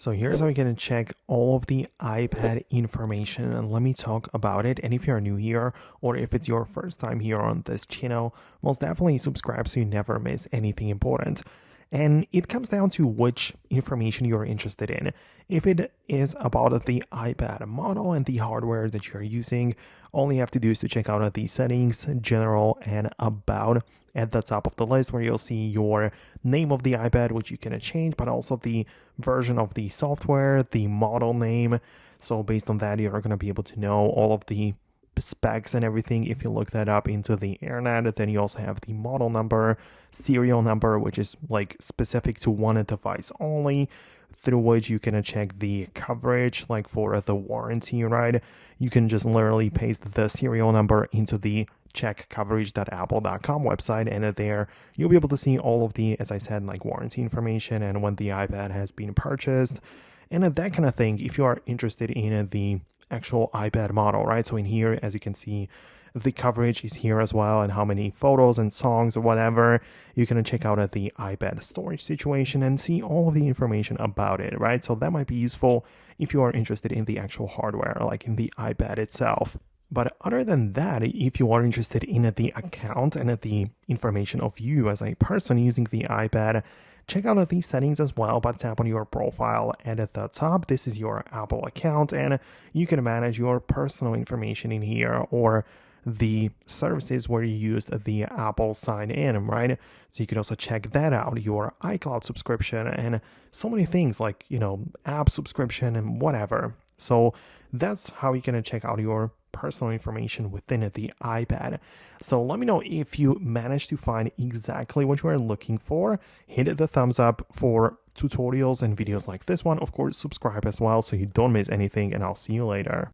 So here's how you can check all of the iPad information, and let me talk about it. And if you're new here or if it's your first time here on this channel, most definitely subscribe so you never miss anything important. And it comes down to which information you're interested in. If it is about the iPad model and the hardware that you're using, all you have to do is to check out the settings, general, and about at the top of the list, where you'll see your name of the iPad, which you can change, but also the version of the software, the model name. So based on that, you're going to be able to know all of the specs and everything. If you look that up into the internet, then you also have the model number, serial number, which is like specific to one device only, through which you can check the coverage, like for the warranty, right? You can just literally paste the serial number into the checkcoverage.apple.com website, and there you'll be able to see all of the, as I said, like warranty information and when the iPad has been purchased and that kind of thing, if you are interested in the actual iPad model, right? So in here, as you can see, the coverage is here as well, and how many photos and songs or whatever. You can check out the iPad storage situation and see all of the information about it, right? So that might be useful if you are interested in the actual hardware, like in the iPad itself. But other than that, if you are interested in the account and the information of you as a person using the iPad, check out these settings as well, but tap on your profile, and at the top, this is your Apple account, and you can manage your personal information in here, or the services where you used the Apple sign in, right? So you can also check that out, your iCloud subscription, and so many things like, app subscription and whatever. So that's how you can check out your personal information within the iPad. So let me know if you managed to find exactly what you are looking for. Hit the thumbs up for tutorials and videos like this one. Of course, subscribe as well so you don't miss anything, and I'll see you later.